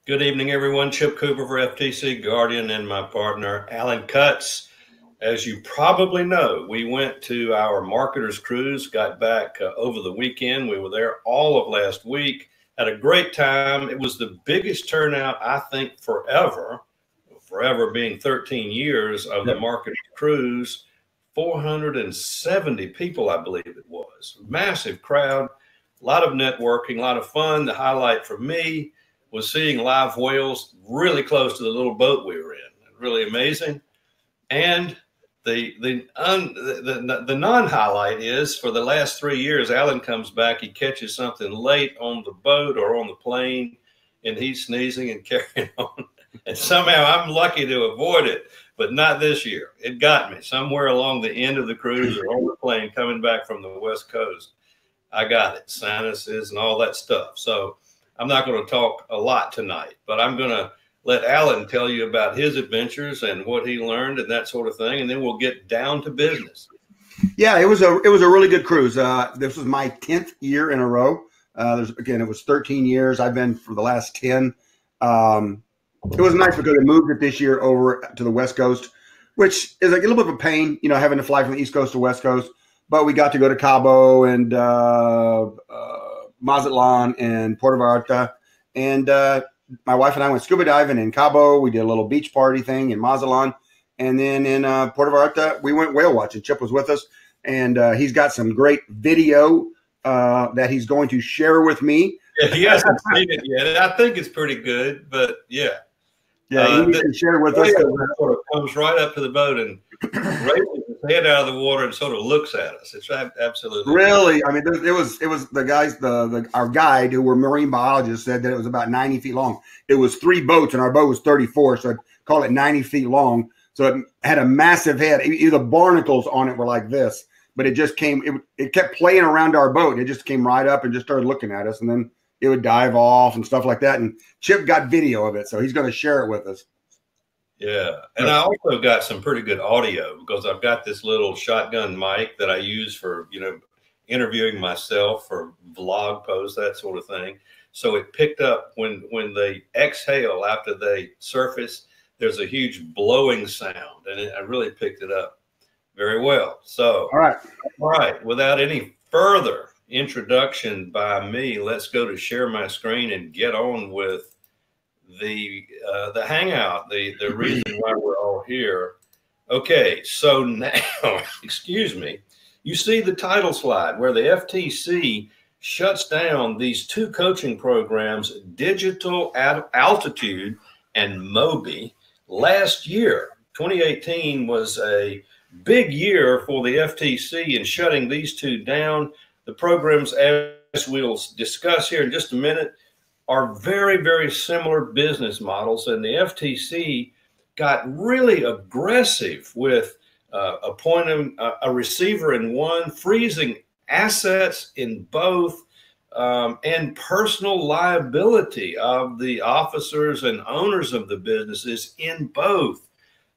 Good evening, everyone. Chip Cooper for FTC Guardian and my partner, Alan Cutts. As you probably know, we went to our marketers cruise, got back over the weekend. We were there all of last week, had a great time. It was the biggest turnout, I think, forever being 13 years of the marketers cruise. 470 people, I believe it was. Massive crowd, a lot of networking, a lot of fun. The highlight for me was seeing live whales really close to the little boat we were in. Really amazing. And the non-highlight is for the last 3 years, Alan comes back, he catches something late on the boat or on the plane, and he's sneezing and carrying on. And somehow I'm lucky to avoid it, but not this year. It got me somewhere along the end of the cruise or on the plane coming back from the West Coast. I got it, sinuses and all that stuff. So I'm not going to talk a lot tonight, but I'm going to let Alan tell you about his adventures and what he learned and that sort of thing, and then we'll get down to business. Yeah, it was a really good cruise. This was my 10th year in a row. Again, it was 13 years. I've been for the last 10. It was nice because they moved it this year over to the West Coast, which is like a little bit of a pain, you know, having to fly from the East Coast to West Coast. But we got to go to Cabo and Mazatlan and Puerto Vallarta, and my wife and I went scuba diving in Cabo. We did a little beach party thing in Mazatlan, and then in Puerto Vallarta we went whale watching. Chip was with us, and he's got some great video that he's going to share with me. Yeah, he hasn't seen it yet. I think it's pretty good, but yeah. Yeah, he can share it with us. Sort of comes right up to the boat and raises his head out of the water and sort of looks at us. It's absolutely really. I mean, it was the guys, our guide who were marine biologists said that it was about 90 feet long. It was 3 boats and our boat was 34, so I'd call it 90 feet long. So it had a massive head. The barnacles on it were like this, but it just came. It kept playing around our boat. It just came right up and just started looking at us, and then it would dive off and stuff like that. And Chip got video of it, so he's going to share it with us. Yeah. And I also got some pretty good audio because I've got this little shotgun mic that I use for, you know, interviewing myself for vlog posts, that sort of thing. So it picked up when they exhale after they surface, there's a huge blowing sound, and I really picked it up very well. So, all right. Without any further introduction by me, let's go to share my screen and get on with the hangout, the reason why we're all here. Okay, so now, excuse me, you see the title slide where the FTC shuts down these 2 coaching programs, Digital Altitude and Moby. Last year, 2018, was a big year for the FTC in shutting these 2 down. The programs, as we'll discuss here in just a minute, are very, very similar business models, and the FTC got really aggressive with appointing a receiver in one, freezing assets in both, and personal liability of the officers and owners of the businesses in both.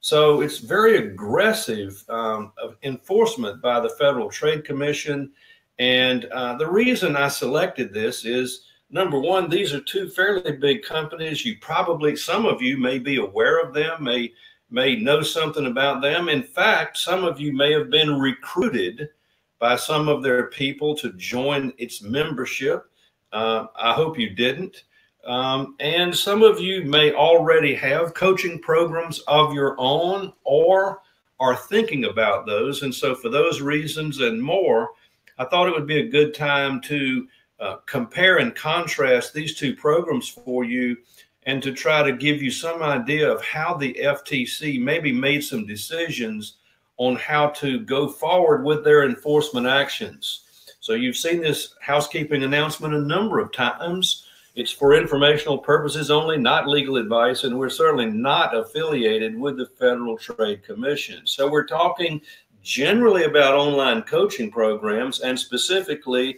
So it's very aggressive enforcement by the Federal Trade Commission. And the reason I selected this is, number one, these are 2 fairly big companies. Some of you may be aware of them, may know something about them. In fact, some of you may have been recruited by some of their people to join its membership. I hope you didn't. And some of you may already have coaching programs of your own or are thinking about those. And so for those reasons and more, I thought it would be a good time to compare and contrast these 2 programs for you and to try to give you some idea of how the FTC maybe made some decisions on how to go forward with their enforcement actions. So you've seen this housekeeping announcement a number of times. It's for informational purposes only, not legal advice, and we're certainly not affiliated with the Federal Trade Commission. So we're talking generally about online coaching programs and specifically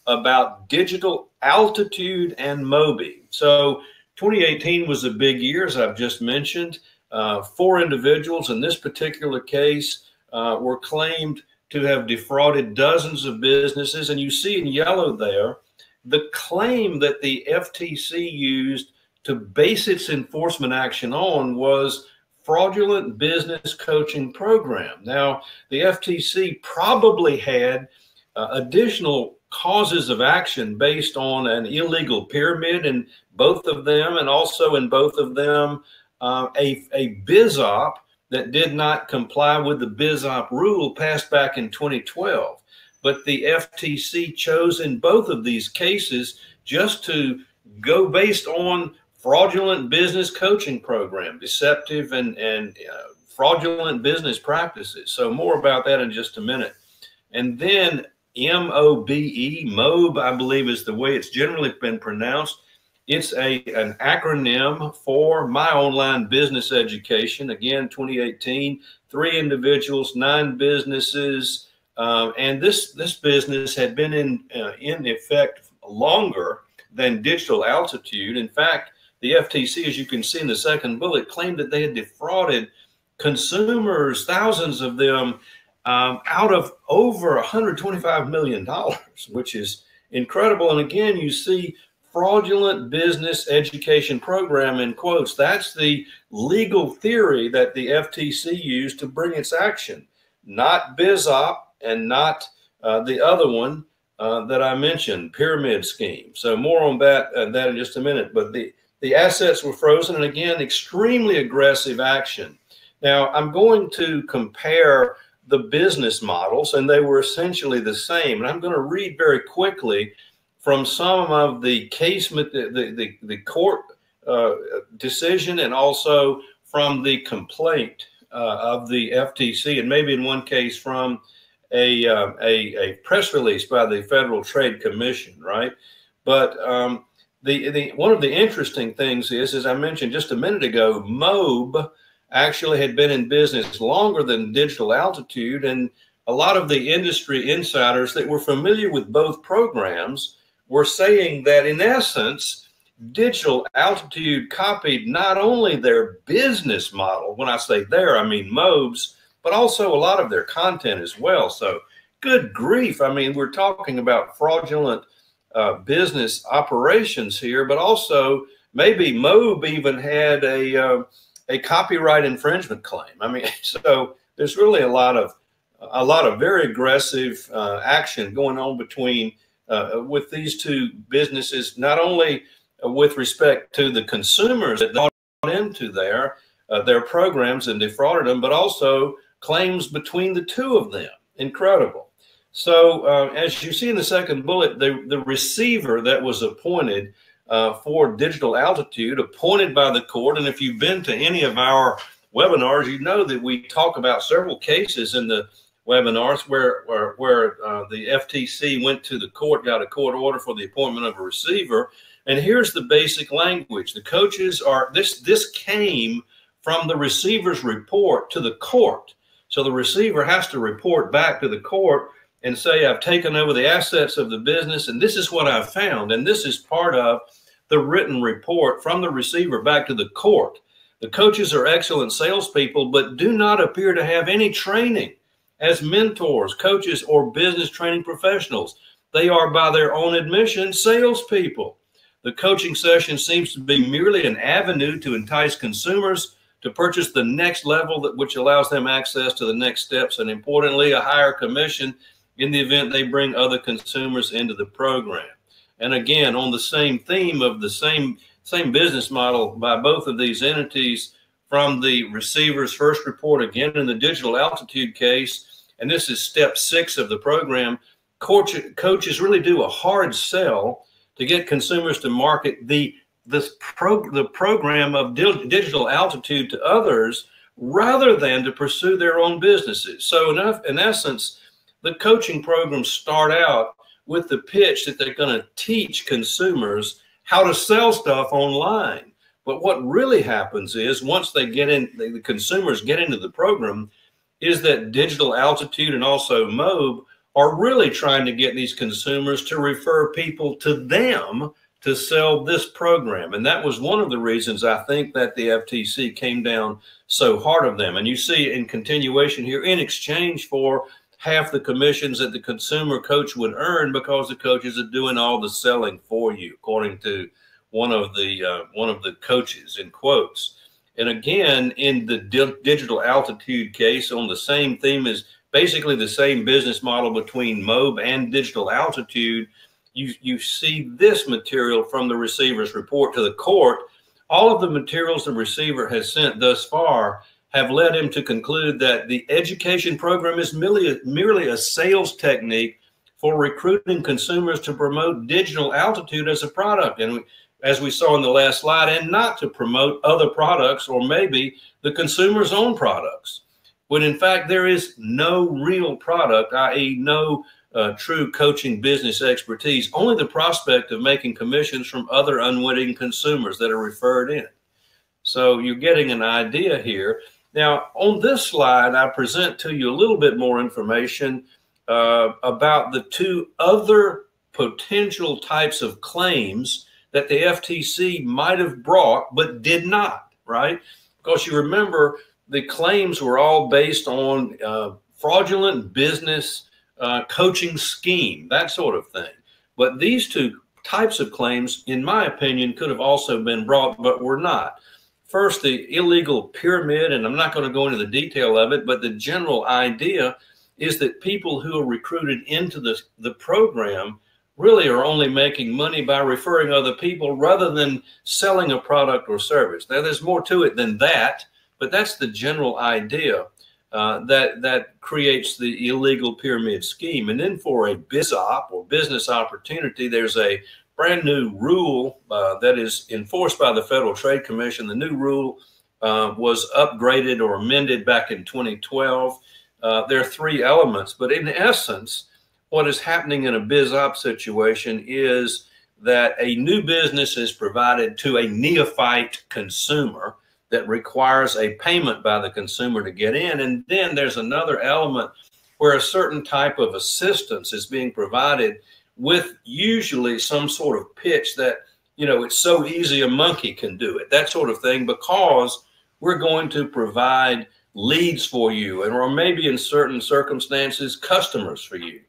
about Digital Altitude and Moby. So 2018 was a big year, as I've just mentioned. 4 individuals in this particular case were claimed to have defrauded dozens of businesses. And you see in yellow there the claim that the FTC used to base its enforcement action on was fraudulent business coaching program. Now, the FTC probably had additional causes of action based on an illegal pyramid in both of them, and also in both of them a BizOp that did not comply with the BizOp rule passed back in 2012. But the FTC chose in both of these cases just to go based on fraudulent business coaching program, deceptive and fraudulent business practices. So more about that in just a minute. And then MOBE, MOBE, I believe is the way it's generally been pronounced. It's an acronym for My Online Business Education. Again, 2018, 3 individuals, 9 businesses. And this business had been in effect longer than Digital Altitude. In fact, the FTC, as you can see in the second bullet, claimed that they had defrauded consumers, thousands of them, out of over $125 million, which is incredible. And again, you see fraudulent business education program in quotes. That's the legal theory that the FTC used to bring its action, not BizOp and not the other one that I mentioned, pyramid scheme. So more on that in just a minute. But the assets were frozen, and again, extremely aggressive action. Now, I'm going to compare the business models, and they were essentially the same. And I'm going to read very quickly from some of the case, the court decision, and also from the complaint of the FTC, and maybe in one case from a press release by the Federal Trade Commission, right? But one of the interesting things is, as I mentioned just a minute ago, MOBE actually had been in business longer than Digital Altitude, and a lot of the industry insiders that were familiar with both programs were saying that, in essence, Digital Altitude copied not only their business model, when I say there, I mean MOBE's, but also a lot of their content as well. So good grief. I mean, we're talking about fraudulent business operations here, but also maybe MOBE even had a copyright infringement claim. I mean, so there's really a lot of very aggressive action going on between with these two businesses, not only with respect to the consumers that bought into their programs and defrauded them, but also claims between the two of them. Incredible. So as you see in the second bullet, the receiver that was appointed for Digital Altitude, appointed by the court. And if you've been to any of our webinars, you know that we talk about several cases in the webinars where the FTC went to the court, got a court order for the appointment of a receiver. And here's the basic language. The coaches are, this came from the receiver's report to the court. So the receiver has to report back to the court and say, I've taken over the assets of the business, and this is what I've found. And this is part of the written report from the receiver back to the court. The coaches are excellent salespeople, but do not appear to have any training as mentors, coaches, or business training professionals. They are, by their own admission, salespeople. The coaching session seems to be merely an avenue to entice consumers to purchase the next level, which allows them access to the next steps, and importantly, a higher commission in the event they bring other consumers into the program. And again, on the same theme of the same business model by both of these entities, from the receiver's first report, again in the Digital Altitude case, and this is step 6 of the program, coaches really do a hard sell to get consumers to market the program of Digital Altitude to others rather than to pursue their own businesses. So in essence, the coaching programs start out with the pitch that they're going to teach consumers how to sell stuff online. But what really happens is, once they get in, the consumers get into the program, is that Digital Altitude and also MOBE are really trying to get these consumers to refer people to them to sell this program. And that was one of the reasons I think that the FTC came down so hard on them. And you see in continuation here, in exchange for half the commissions that the consumer coach would earn, because the coaches are doing all the selling for you, according to one of the coaches in quotes. And again, in the digital altitude case, on the same theme as basically the same business model between MOB and digital altitude, you see this material from the receiver's report to the court. All of the materials the receiver has sent thus far have led him to conclude that the education program is merely a sales technique for recruiting consumers to promote digital altitude as a product. And as we saw in the last slide, and not to promote other products or maybe the consumer's own products, when in fact there is no real product, i.e. no true coaching business expertise, only the prospect of making commissions from other unwitting consumers that are referred in. So you're getting an idea here. Now, on this slide, I present to you a little bit more information about the two other potential types of claims that the FTC might have brought, but did not, right? Because you remember the claims were all based on fraudulent business coaching scheme, that sort of thing. But these two types of claims, in my opinion, could have also been brought, but were not. First, the illegal pyramid, and I'm not going to go into the detail of it, but the general idea is that people who are recruited into the program really are only making money by referring other people rather than selling a product or service. Now, there's more to it than that, but that's the general idea that creates the illegal pyramid scheme. And then for a BizOp or business opportunity, there's a brand new rule that is enforced by the Federal Trade Commission. The new rule was upgraded or amended back in 2012. There are three elements, but in essence, what is happening in a BizOp situation is that a new business is provided to a neophyte consumer that requires a payment by the consumer to get in. And then there's another element where a certain type of assistance is being provided with usually some sort of pitch that, it's so easy a monkey can do it, that sort of thing, because we're going to provide leads for you, and or maybe in certain circumstances, customers for you.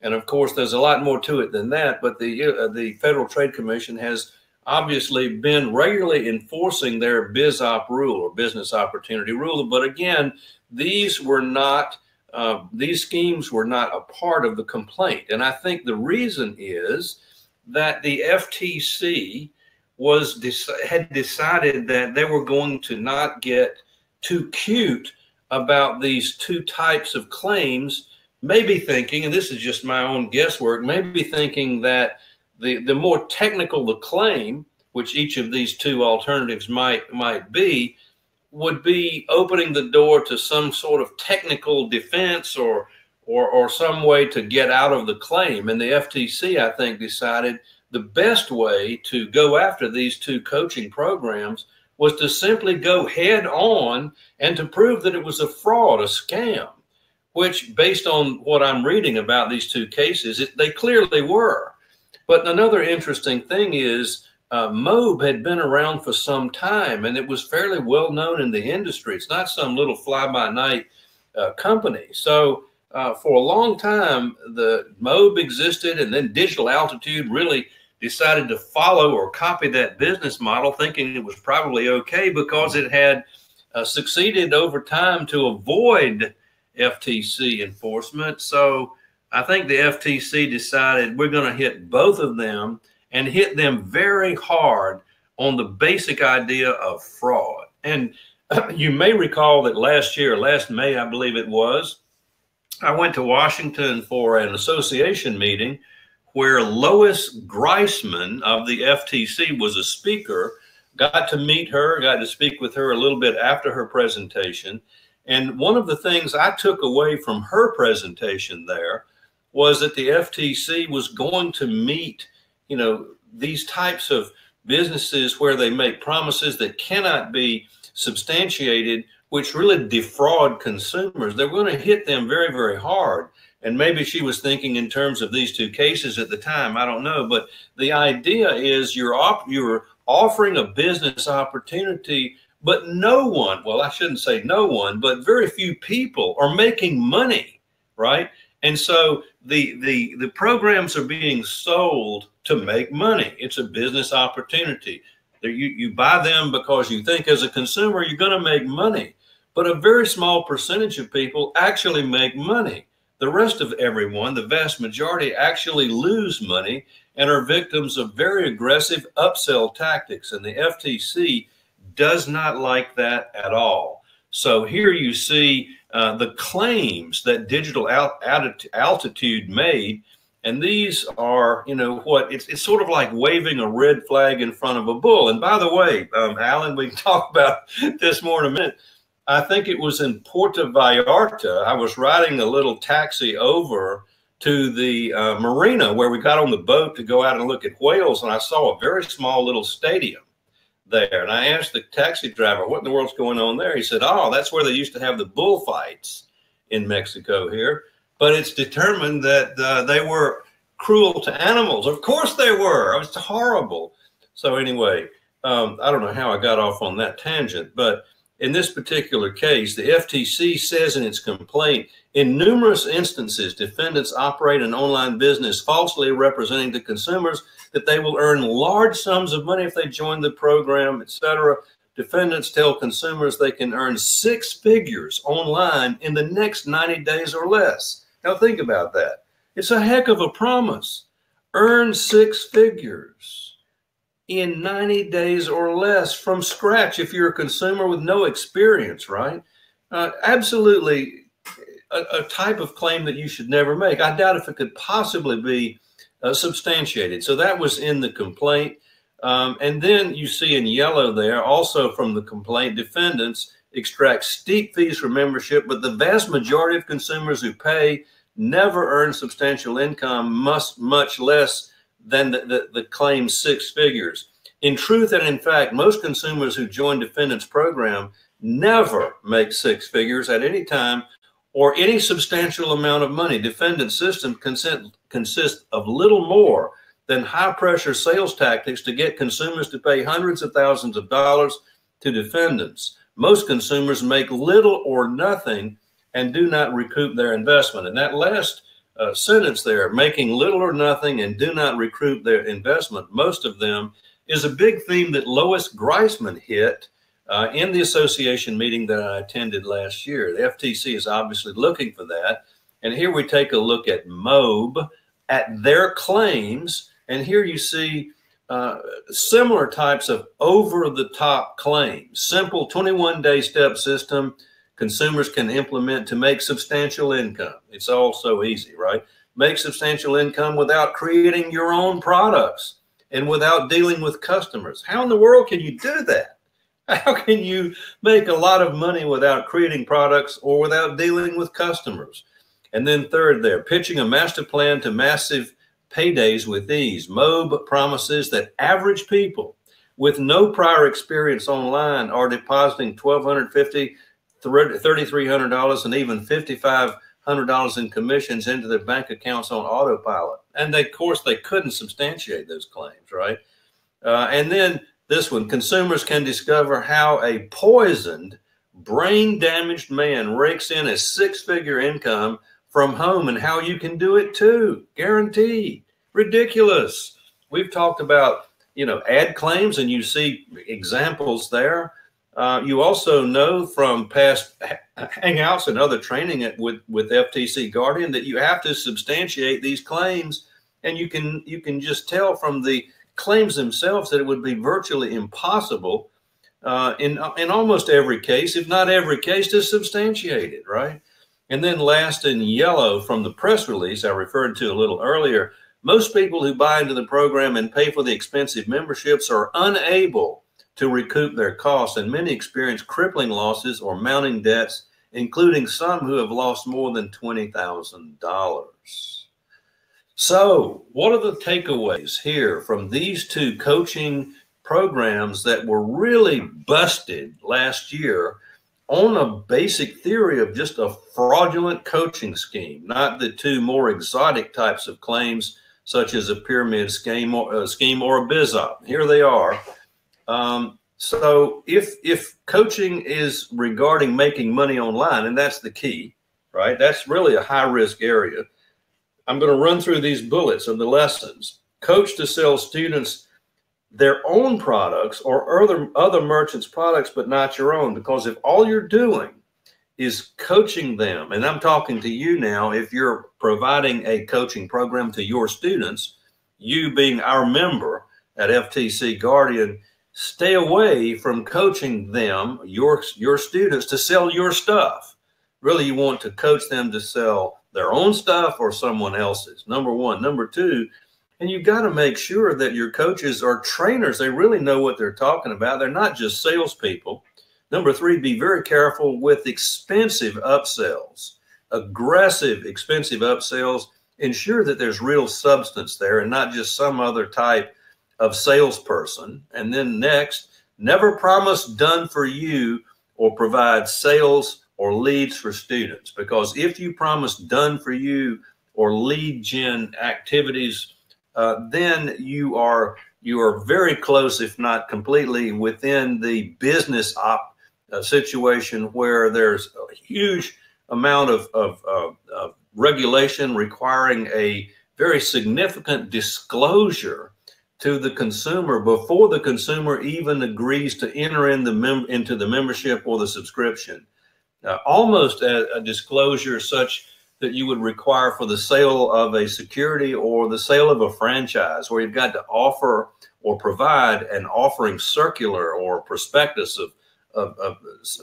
And of course, there's a lot more to it than that, but the Federal Trade Commission has obviously been regularly enforcing their BizOp rule or business opportunity rule. But again, these schemes were not a part of the complaint. And I think the reason is that the FTC had decided that they were going to not get too cute about these two types of claims, maybe thinking, and this is just my own guesswork, maybe thinking that the more technical the claim, which each of these two alternatives might be, would be opening the door to some sort of technical defense or some way to get out of the claim. And the FTC, I think, decided the best way to go after these two coaching programs was to simply go head on and to prove that it was a fraud, a scam, which, based on what I'm reading about these two cases, they clearly were. But another interesting thing is MOB had been around for some time, and it was fairly well known in the industry. It's not some little fly-by-night company. So for a long time, the MOB existed, and then Digital Altitude really decided to follow or copy that business model, thinking it was probably okay because it had succeeded over time to avoid FTC enforcement. So I think the FTC decided we're going to hit both of them and hit them very hard on the basic idea of fraud. And you may recall that last May, I believe it was, I went to Washington for an association meeting where Lois Greisman of the FTC was a speaker. Got to meet her, got to speak with her a little bit after her presentation. And one of the things I took away from her presentation there was that the FTC was going to meet, these types of businesses where they make promises that cannot be substantiated, which really defraud consumers. They're going to hit them very, very hard. And maybe she was thinking in terms of these two cases at the time. I don't know. But the idea is you're offering a business opportunity, but no one, well, I shouldn't say no one, but very few people are making money, right? And so the programs are being sold to make money. It's a business opportunity. You buy them because you think as a consumer you're going to make money, but a very small percentage of people actually make money. The rest of everyone, the vast majority, actually lose money and are victims of very aggressive upsell tactics. And the FTC does not like that at all. So here you see the claims that Digital Altitude made. And these are, you know, it's sort of like waving a red flag in front of a bull. And by the way, Alan, we can talk about this more in a minute. I think it was in Puerto Vallarta. I was riding a little taxi over to the marina where we got on the boat to go out and look at whales. And I saw a very small little stadium there. And I asked the taxi driver, what in the world's going on there? He said, oh, that's where they used to have the bullfights in Mexico here. But it's determined that they were cruel to animals. Of course they were. It was horrible. So anyway, I don't know how I got off on that tangent, but in this particular case, the FTC says in its complaint, in numerous instances, defendants operate an online business falsely representing to consumers that they will earn large sums of money if they join the program, etc. Defendants tell consumers they can earn 6 figures online in the next 90 days or less. Now think about that. It's a heck of a promise. Earn 6 figures in 90 days or less from scratch if you're a consumer with no experience, right? Absolutely a type of claim that you should never make. I doubt if it could possibly be substantiated. So that was in the complaint. And then you see in yellow there, also from the complaint, defendants extract steep fees for membership, but the vast majority of consumers who pay never earn substantial income, much less than the claimed 6 figures. In truth and in fact, most consumers who join defendants' program never make 6 figures at any time or any substantial amount of money. Defendant's system consists of little more than high-pressure sales tactics to get consumers to pay hundreds of thousands of dollars to defendants. Most consumers make little or nothing and do not recoup their investment. And that last sentence there, making little or nothing and do not recoup their investment, most of them, is a big theme that Lois Greisman hit in the association meeting that I attended last year. The FTC is obviously looking for that. And here we take a look at MOBE, at their claims. And here you see similar types of over-the-top claims. Simple 21-day step system consumers can implement to make substantial income. It's all so easy, right? Make substantial income without creating your own products and without dealing with customers. How in the world can you do that? How can you make a lot of money without creating products or without dealing with customers? And then third there, pitching a master plan to massive paydays with ease. MOBE promises that average people with no prior experience online are depositing $1,250, $3,300, and even $5,500 in commissions into their bank accounts on autopilot. And of course, they couldn't substantiate those claims, right? And then this one, consumers can discover how a poisoned, brain-damaged man rakes in a 6-figure income from home and how you can do it too. Guaranteed. Ridiculous. We've talked about, you know, ad claims, and you see examples there. You also know from past Hangouts and other training with FTC Guardian that you have to substantiate these claims, and you can just tell from the claims themselves that it would be virtually impossible in almost every case, if not every case, to substantiate it, right? And then last in yellow from the press release I referred to a little earlier, most people who buy into the program and pay for the expensive memberships are unable to recoup their costs, and many experience crippling losses or mounting debts, including some who have lost more than $20,000. So what are the takeaways here from these two coaching programs that were really busted last year on a basic theory of just a fraudulent coaching scheme, not the two more exotic types of claims such as a pyramid scheme or a BizOp? Here they are. So if coaching is regarding making money online, and that's the key, right? That's really a high risk area. I'm going to run through these bullets of the lessons. Coach to sell students their own products or other merchants' products, but not your own. Because if all you're doing is coaching them, and I'm talking to you now, if you're providing a coaching program to your students, you being our member at FTC Guardian, stay away from coaching them, your students, to sell your stuff. Really, you want to coach them to sell their own stuff or someone else's, number one. Number two, and you've got to make sure that your coaches are trainers. They really know what they're talking about. They're not just salespeople. Number three, be very careful with expensive upsells, aggressive, expensive upsells. Ensure that there's real substance there and not just some other type of salesperson. And then next, never promise done for you or provide sales or leads for students. Because if you promise done for you or lead gen activities, then you are very close, if not completely, within the business situation where there's a huge amount of regulation requiring a very significant disclosure to the consumer before the consumer even agrees to enter into the membership or the subscription. Almost a disclosure such that you would require for the sale of a security or the sale of a franchise, where you've got to offer or provide an offering circular or prospectus of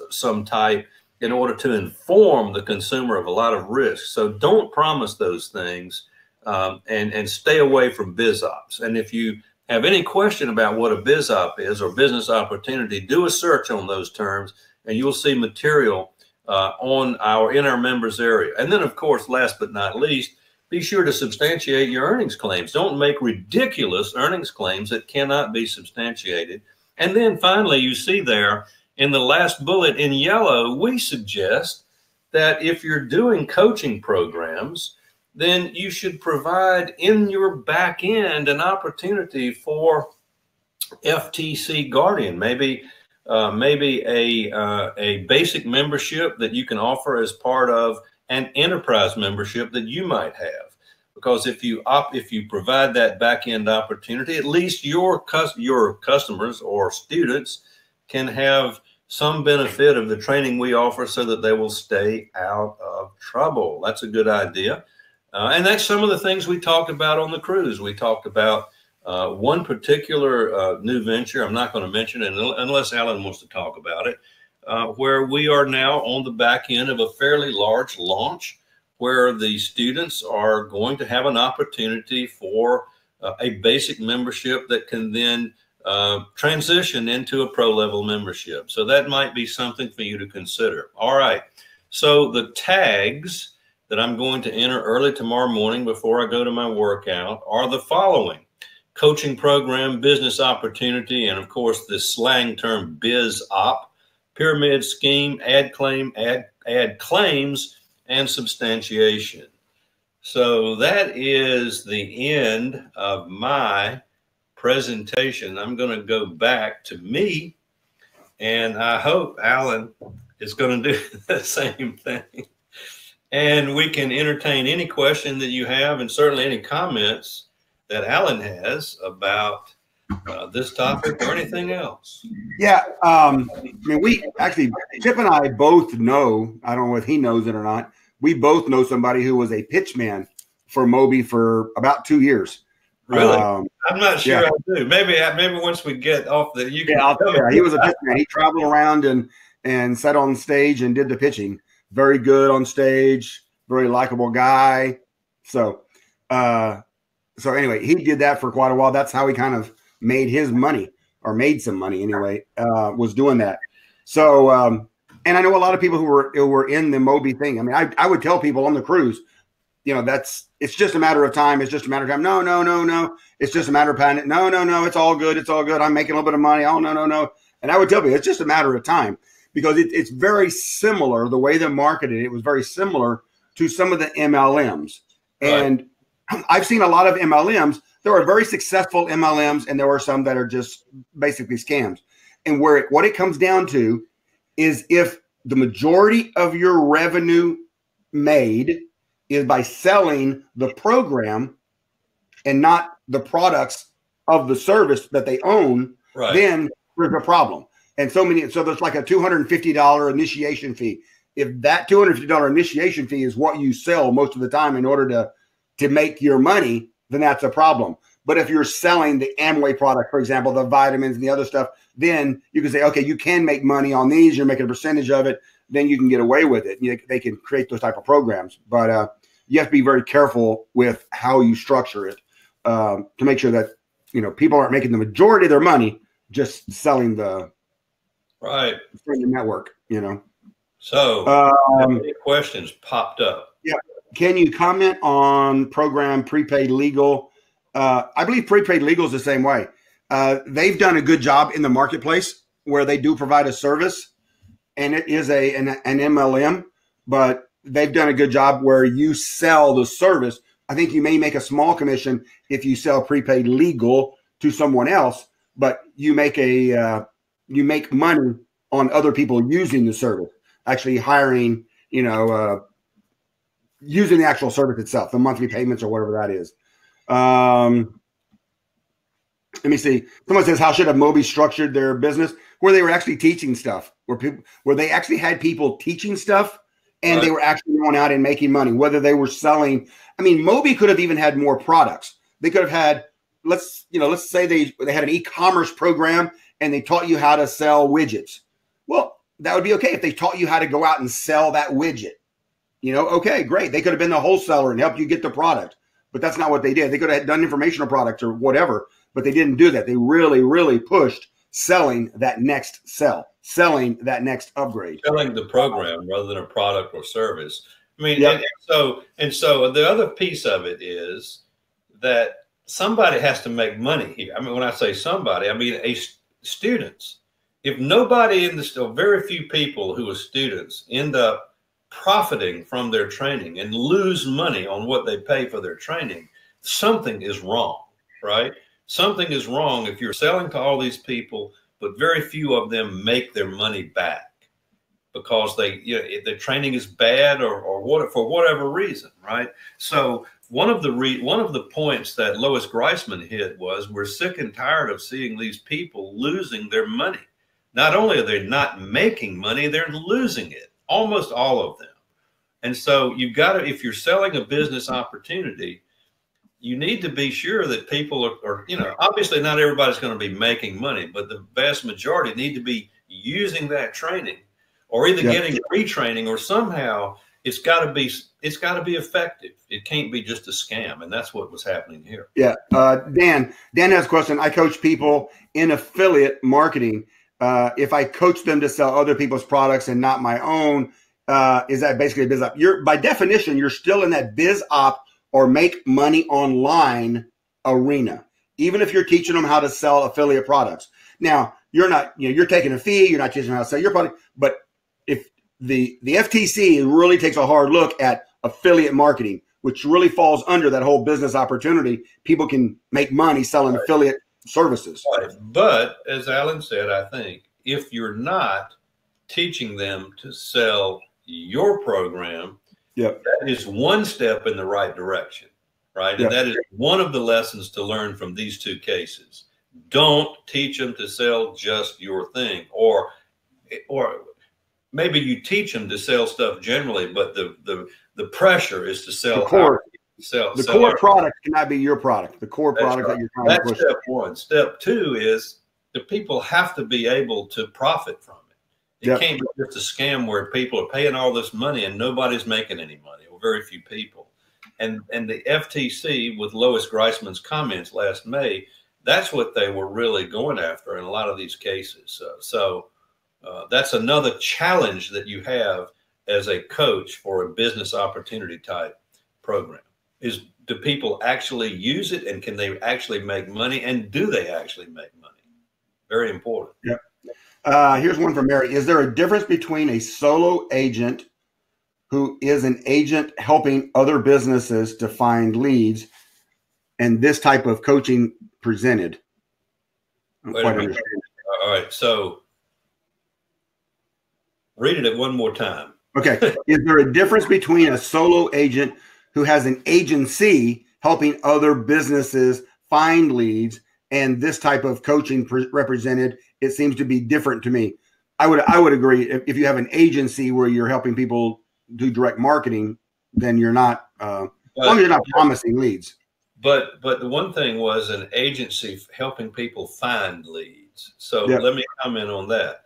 some type in order to inform the consumer of a lot of risks. So don't promise those things, and stay away from biz ops. And if you have any question about what a biz op is or business opportunity, do a search on those terms and you'll see material in our members area. And then, of course, last but not least, be sure to substantiate your earnings claims. Don't make ridiculous earnings claims that cannot be substantiated. And then finally, you see there in the last bullet in yellow, we suggest that if you're doing coaching programs, then you should provide in your back end an opportunity for FTC Guardian, maybe a basic membership that you can offer as part of an enterprise membership that you might have. Because if you provide that back end opportunity, at least your customers or students can have some benefit of the training we offer so that they will stay out of trouble. That's a good idea. And that's some of the things we talked about on the cruise. We talked about one particular new venture. I'm not going to mention it unless Alan wants to talk about it, where we are now on the back end of a fairly large launch where the students are going to have an opportunity for a basic membership that can then transition into a pro level membership. So that might be something for you to consider. All right. So the tags that I'm going to enter early tomorrow morning before I go to my workout are the following: coaching program, business opportunity, and of course the slang term biz op, pyramid scheme, add claims, and substantiation. So that is the end of my presentation. I'm going to go back to me, and I hope Alan is going to do the same thing. And we can entertain any question that you have, and certainly any comments that Alan has about this topic or anything else. Yeah, I mean, we actually, Chip and I both know, I don't know if he knows it or not, we both know somebody who was a pitchman for Moby for about 2 years. Really? I'm not sure. Yeah. I do. Maybe once we get off the, you can. Yeah, he was a pitchman. He traveled around and sat on stage and did the pitching. Very good on stage, very likable guy. So anyway, he did that for quite a while. That's how he kind of made his money, or made some money anyway, was doing that. So, and I know a lot of people who were in the Moby thing. I mean, I would tell people on the cruise, you know, it's just a matter of time. It's just a matter of time. No. It's just a matter of panic. No. It's all good. It's all good. I'm making a little bit of money. Oh, no. And I would tell people it's just a matter of time, because it's very similar. The way they marketed it was very similar to some of the MLMs. And I've seen a lot of MLMs. There are very successful MLMs, and there are some that are just basically scams. And what it comes down to is, if the majority of your revenue made is by selling the program and not the products of the service that they own, right, then there's a problem. And so there's like a $250 initiation fee. If that $250 initiation fee is what you sell most of the time in order to make your money, then that's a problem. But if you're selling the Amway product, for example, the vitamins and the other stuff, then you can say, okay, you can make money on these. You're making a percentage of it. Then you can get away with it. They can create those type of programs. But you have to be very careful with how you structure it to make sure that, people aren't making the majority of their money just selling the network, So many questions popped up. Yeah. Can you comment on program prepaid legal? I believe prepaid legal is the same way. They've done a good job in the marketplace where they do provide a service, and it is an MLM, but they've done a good job where you sell the service. I think you may make a small commission if you sell prepaid legal to someone else, but you make money on other people using the service, actually hiring, using the actual service itself, the monthly payments or whatever that is. Let me see. Someone says, how should a Moby structured their business? Where they were actually teaching stuff, where they actually had people teaching stuff, and they were actually going out and making money, whether they were selling. I mean, Moby could have even had more products. They could have had, let's say they had an e-commerce program and they taught you how to sell widgets. Well, that would be okay if they taught you how to go out and sell that widget. Okay, great. They could have been the wholesaler and helped you get the product, but that's not what they did. They could have done informational products or whatever, but they didn't do that. They really, really pushed selling that next sell, selling that next upgrade, selling the program rather than a product or service. I mean, and so the other piece of it is that somebody has to make money here. I mean, when I say somebody, I mean students. If nobody very few people who are students end up profiting from their training and lose money on what they pay for their training, something is wrong, right? Something is wrong if you're selling to all these people, but very few of them make their money back because the training is bad or what, for whatever reason, right? So one of the points that Lois Greisman hit was, we're sick and tired of seeing these people losing their money. Not only are they not making money, they're losing it, almost all of them. And so you've got to, if you're selling a business opportunity, you need to be sure that people are obviously not everybody's going to be making money, but the vast majority need to be using that training or either getting retraining, or somehow it's got to be effective. It can't be just a scam. And that's what was happening here. Yeah. Dan has a question. I coach people in affiliate marketing. If I coach them to sell other people's products and not my own, is that basically a biz op? By definition, you're still in that biz op or make money online arena, even if you're teaching them how to sell affiliate products. Now, you're not, you're taking a fee, you're not teaching them how to sell your product, but if the FTC really takes a hard look at affiliate marketing, which really falls under that whole business opportunity, people can make money selling affiliate services. Right. But as Alan said, I think if you're not teaching them to sell your program, that is one step in the right direction, right? And that is one of the lessons to learn from these two cases. Don't teach them to sell just your thing, or maybe you teach them to sell stuff generally, but the pressure is to sell the core product cannot be your product. The core product that you're trying to push. That's step one. Step two is the people have to be able to profit from it. It can't be just a scam where people are paying all this money and nobody's making any money, or very few people. And the FTC, with Lois Greisman's comments last May, that's what they were really going after in a lot of these cases. So that's another challenge that you have as a coach for a business opportunity type program. Is, do people actually use it, and can they actually make money, and do they actually make money? Very important. Yeah. Here's one from Mary. Is there a difference between a solo agent who is an agent helping other businesses to find leads and this type of coaching presented? All right. So read it one more time. Okay. Is there a difference between a solo agent who has an agency helping other businesses find leads, and this type of coaching represented, it seems to be different to me. I would agree. If you have an agency where you're helping people do direct marketing, then you're not, as long as you're not promising leads. But the one thing was an agency helping people find leads. So let me comment on that.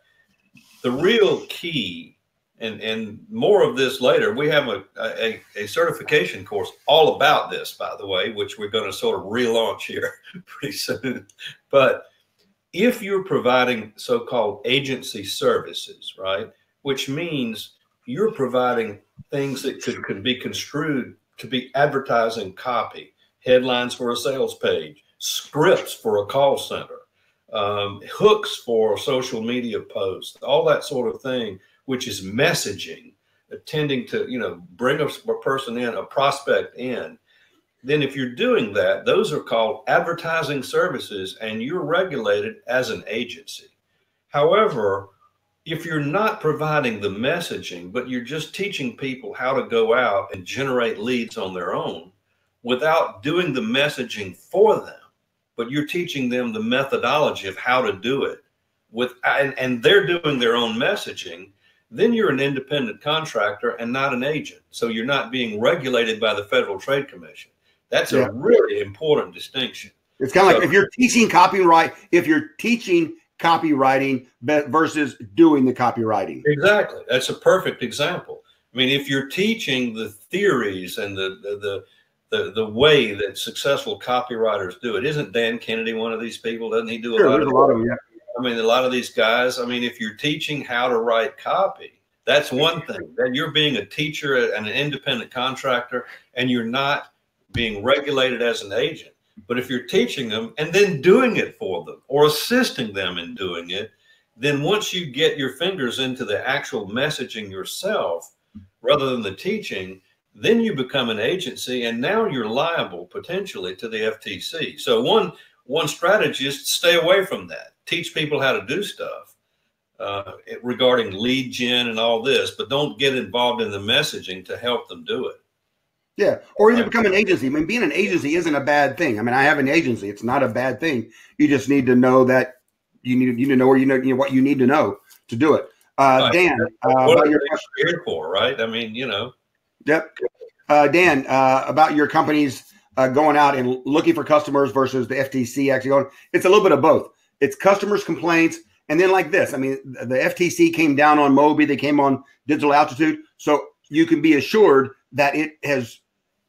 The real key, and more of this later, we have a certification course all about this, by the way, which we're going to sort of relaunch here pretty soon. But if you're providing so-called agency services, right, which means you're providing things that could be construed to be advertising copy, headlines for a sales page, scripts for a call center, hooks for social media posts, all that sort of thing, which is messaging, tending to, bring a person in, a prospect in. Then if you're doing that, those are called advertising services, and you're regulated as an agency. However, if you're not providing the messaging, but you're just teaching people how to go out and generate leads on their own without doing the messaging for them, but you're teaching them the methodology of how to do it and they're doing their own messaging, then you're an independent contractor and not an agent. So you're not being regulated by the Federal Trade Commission. That's a really important distinction. It's kind of like if you're teaching copywriting versus doing the copywriting. Exactly. That's a perfect example. I mean, if you're teaching the theories and the way that successful copywriters do it, isn't Dan Kennedy one of these people? Doesn't he do a lot of them? I mean, a lot of these guys, I mean, if you're teaching how to write copy, that's one thing. That you're being a teacher and an independent contractor, and you're not being regulated as an agent. But if you're teaching them and then doing it for them or assisting them in doing it, then once you get your fingers into the actual messaging yourself, rather than the teaching, then you become an agency, and now you're liable potentially to the FTC. So one strategy is to stay away from that. Teach people how to do stuff regarding lead gen and all this, but don't get involved in the messaging to help them do it. Yeah, or either become an agency. I mean, being an agency isn't a bad thing. I mean, I have an agency; it's not a bad thing. You just need to know that you need to know where you know what you need to know to do it. Dan, what are you here for, right? I mean, Yep. Dan, about your companies going out and looking for customers versus the FTC actually going. It's a little bit of both. It's customers' complaints, and then like this. I mean, the FTC came down on Moby. They came on Digital Altitude. So you can be assured that it has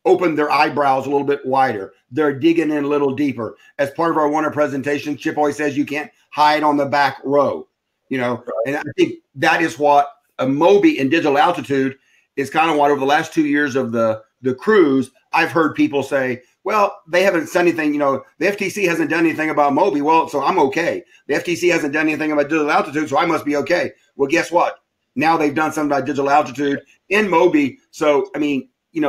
opened their eyebrows a little bit wider. They're digging in a little deeper. As part of our Warner presentation, Chip always says you can't hide on the back row, right. And I think that is what Moby and Digital Altitude is kind of what over the last 2 years of the cruise, I've heard people say, well, they haven't said anything, the FTC hasn't done anything about Moby. Well, so I'm okay. The FTC hasn't done anything about Digital Altitude, so I must be okay. Well, guess what? Now they've done something about Digital Altitude in Moby. So, I mean, you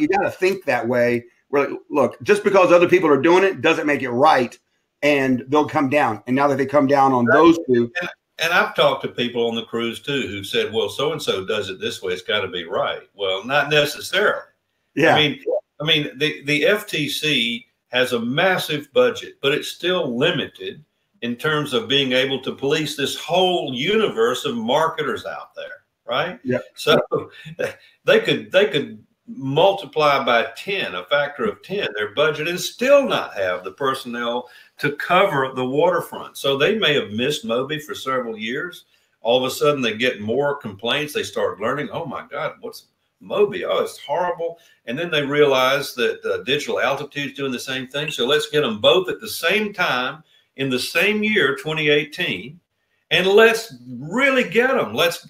got to think that way. Where, look, just because other people are doing it doesn't make it right, and they'll come down. And now that they come down on those two. And I've talked to people on the cruise too who said, well, so-and-so does it this way. It's got to be right. Well, not necessarily. Yeah. I mean, the FTC has a massive budget, but it's still limited in terms of being able to police this whole universe of marketers out there, right? Yeah. So they could multiply by 10, a factor of 10, their budget, and still not have the personnel to cover the waterfront. So they may have missed Moby for several years. All of a sudden they get more complaints. They start learning, oh my God, what's Moby? Oh, it's horrible. And then they realize that Digital Altitude is doing the same thing. So let's get them both at the same time in the same year, 2018, and let's really get them. Let's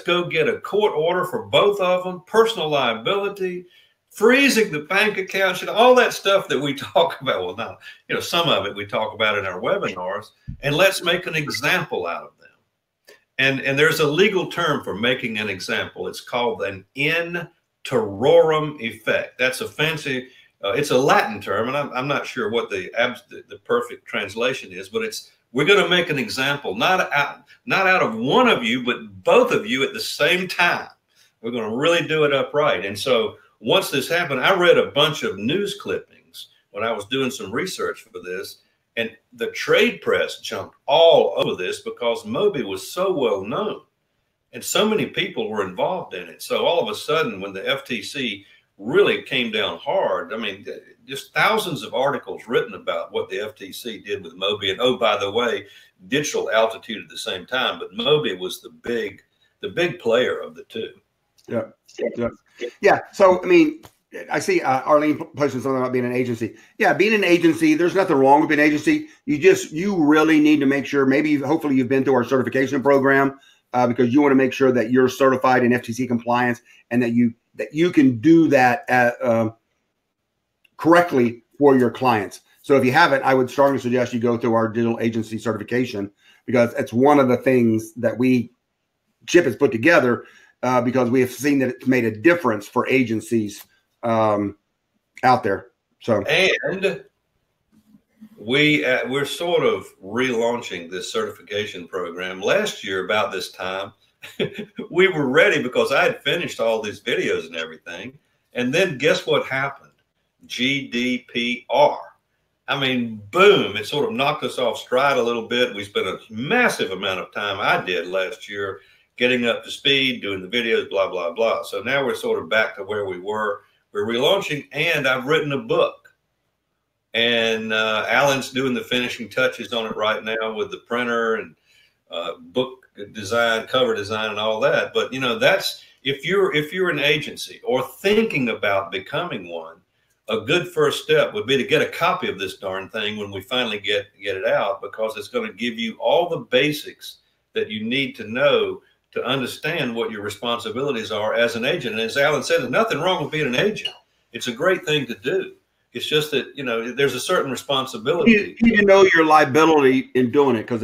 go get a court order for both of them, personal liability, freezing the bank accounts, all that stuff that we talk about. Well, now, some of it we talk about in our webinars, and let's make an example out of them. And there's a legal term for making an example. It's called an in terrorem effect. That's a fancy, it's a Latin term, and I'm not sure what the perfect translation is, but we're going to make an example, not out of one of you, but both of you at the same time. We're going to really do it upright. And so once this happened, I read a bunch of news clippings when I was doing some research for this, and the trade press jumped all over this because Moby was so well known and so many people were involved in it. So all of a sudden, when the FTC really came down hard, I mean, just thousands of articles written about what the FTC did with Moby. And oh, by the way, Digital Altitude at the same time, but Moby was the big player of the two. Yeah. Yeah. So, I mean, I see Arlene posting something about being an agency. Yeah, being an agency, there's nothing wrong with being an agency. You really need to make sure, hopefully you've been through our certification program because you want to make sure that you're certified in FTC compliance and that you can do that correctly for your clients. So if you haven't, I would strongly suggest you go through our digital agency certification because it's one of the things that Chip has put together because we have seen that it's made a difference for agencies out there. So, and we're sort of relaunching this certification program. Last year, about this time, we were ready because I had finished all these videos and everything. And then guess what happened? GDPR. I mean, boom, it sort of knocked us off stride a little bit. We spent a massive amount of time, I did last year, getting up to speed, doing the videos, blah, blah, blah. So now we're sort of back to where we were. We're relaunching, and I've written a book. And Alan's doing the finishing touches on it right now with the printer and book design, cover design, and all that. But, you know, that's if you're an agency or thinking about becoming one, a good first step would be to get a copy of this darn thing when we finally get it out, because it's going to give you all the basics that you need to know to understand what your responsibilities are as an agent. And as Alan said, there's nothing wrong with being an agent. It's a great thing to do. It's just that, you know, there's a certain responsibility. You know your liability in doing it, because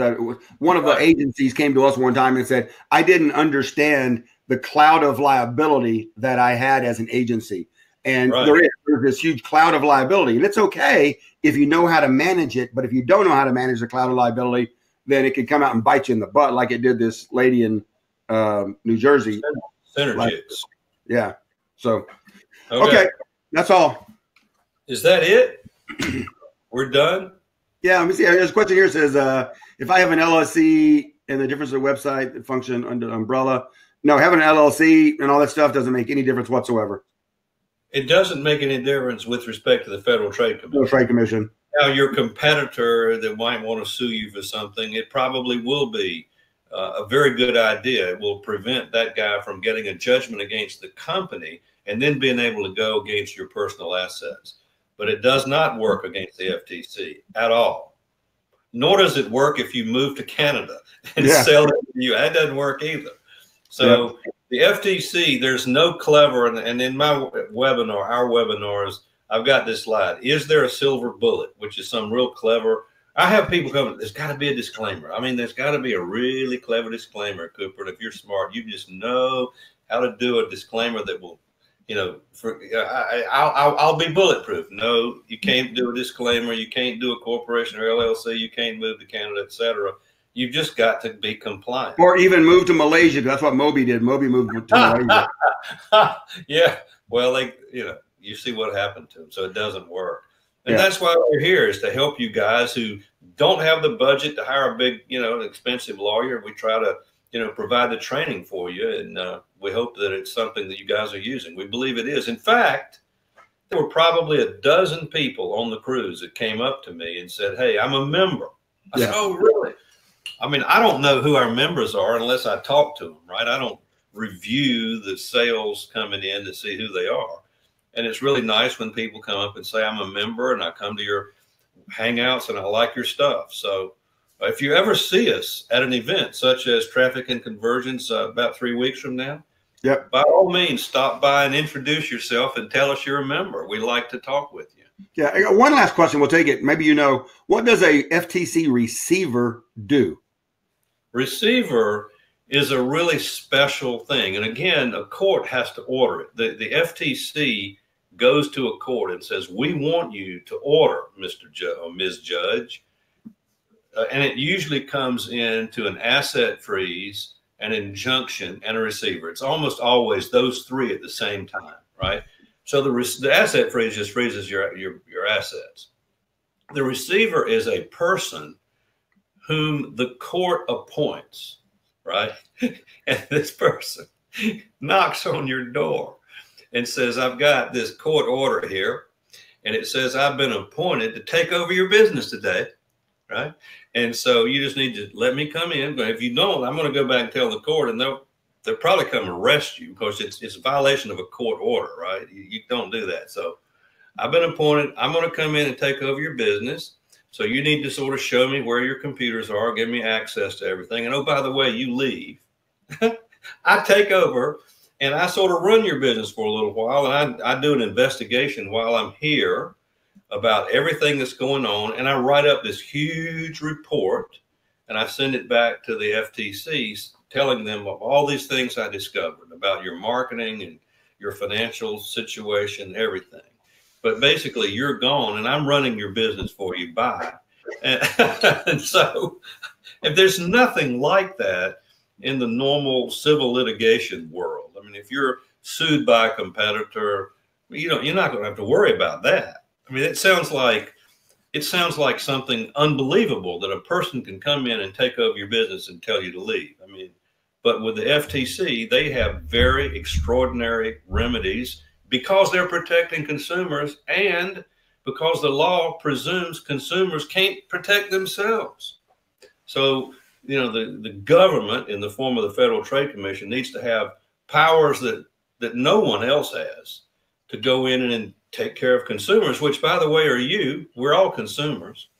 one of the agencies came to us one time and said, I didn't understand the cloud of liability that I had as an agency. And there's this huge cloud of liability. And it's okay if you know how to manage it. But if you don't know how to manage the cloud of liability, then it could come out and bite you in the butt like it did this lady in New Jersey. Synergics. Yeah. So, okay. That's all. Is that it? We're done? Yeah. Let me see. There's a question here that says, if I have an LLC and the difference of the website that function under the umbrella. No, having an LLC and all that stuff doesn't make any difference whatsoever. It doesn't make any difference with respect to the Federal Trade Commission. Federal Trade Commission. Now, your competitor that might want to sue you for something, it probably will be a very good idea. It will prevent that guy from getting a judgment against the company and then being able to go against your personal assets. But it does not work against the FTC at all. Nor does it work if you move to Canada and sell it to you. That doesn't work either. So the FTC, there's no clever, and in my webinar, our webinars, I've got this slide. Is there a silver bullet, which is some real clever? I have people come, there's got to be a disclaimer. I mean, there's got to be a really clever disclaimer, Cooper. And if you're smart, you just know how to do a disclaimer that will, you know, I'll be bulletproof. No, you can't do a disclaimer. You can't do a corporation or LLC. You can't move to Canada, etc. You've just got to be compliant. Or even move to Malaysia. That's what Moby did. Moby moved to Malaysia. Yeah. Well, you see what happened to them. So it doesn't work. And that's why we're here, is to help you guys who don't have the budget to hire a big, expensive lawyer. We try to, provide the training for you. And we hope that it's something that you guys are using. We believe it is. In fact, there were probably a dozen people on the cruise that came up to me and said, hey, I'm a member. I said, oh, really? I mean, I don't know who our members are unless I talk to them, right? I don't review the sales coming in to see who they are. And it's really nice when people come up and say, I'm a member and I come to your Hangouts and I like your stuff. So if you ever see us at an event such as Traffic and Conversions about 3 weeks from now, by all means, stop by and introduce yourself and tell us you're a member. We like to talk with you. Yeah. I got one last question. We'll take it. Maybe what does a FTC receiver do? Receiver is a really special thing. And again, a court has to order it. The FTC goes to a court and says, we want you to order Mr. or Ms. Judge. And it usually comes into an asset freeze, an injunction, and a receiver. It's almost always those three at the same time, right? So the asset freeze just freezes your assets. The receiver is a person whom the court appoints, right? And this person knocks on your door and says, I've got this court order here, and it says I've been appointed to take over your business today, right? And so you just need to let me come in. But if you don't, I'm going to go back and tell the court, and they'll probably come arrest you because it's a violation of a court order, right? You don't do that. So I've been appointed. I'm going to come in and take over your business. So you need to sort of show me where your computers are, give me access to everything. And oh, by the way, you leave. I take over and I sort of run your business for a little while. And I do an investigation while I'm here about everything that's going on. And I write up this huge report and I send it back to the FTC, telling them of all these things I discovered about your marketing and your financial situation, everything. But basically, you're gone, and I'm running your business for you. Bye. And so, if there's nothing like that in the normal civil litigation world, I mean, if you're sued by a competitor, you're not going to have to worry about that. I mean, it sounds like something unbelievable that a person can come in and take over your business and tell you to leave. I mean, but with the FTC, they have very extraordinary remedies, because they're protecting consumers and because the law presumes consumers can't protect themselves. So, the government in the form of the Federal Trade Commission needs to have powers that no one else has to go in and take care of consumers, which, by the way, are you. We're all consumers.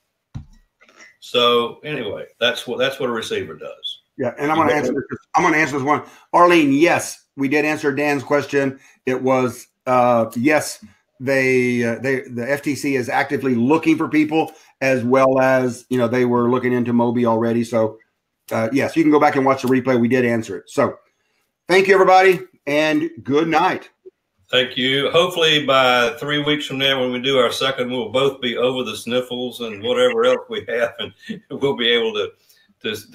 So anyway, that's what a receiver does. Yeah, and I'm going to answer this one. Arlene, yes, we did answer Dan's question. It was yes, the FTC is actively looking for people, as well as they were looking into Moby already. So yes, you can go back and watch the replay. We did answer it. So thank you, everybody, and good night. Thank you. Hopefully by 3 weeks from now, when we do our second, we'll both be over the sniffles and whatever else we have, and we'll be able to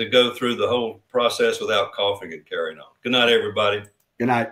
go through the whole process without coughing and carrying on. Good night, everybody. Good night.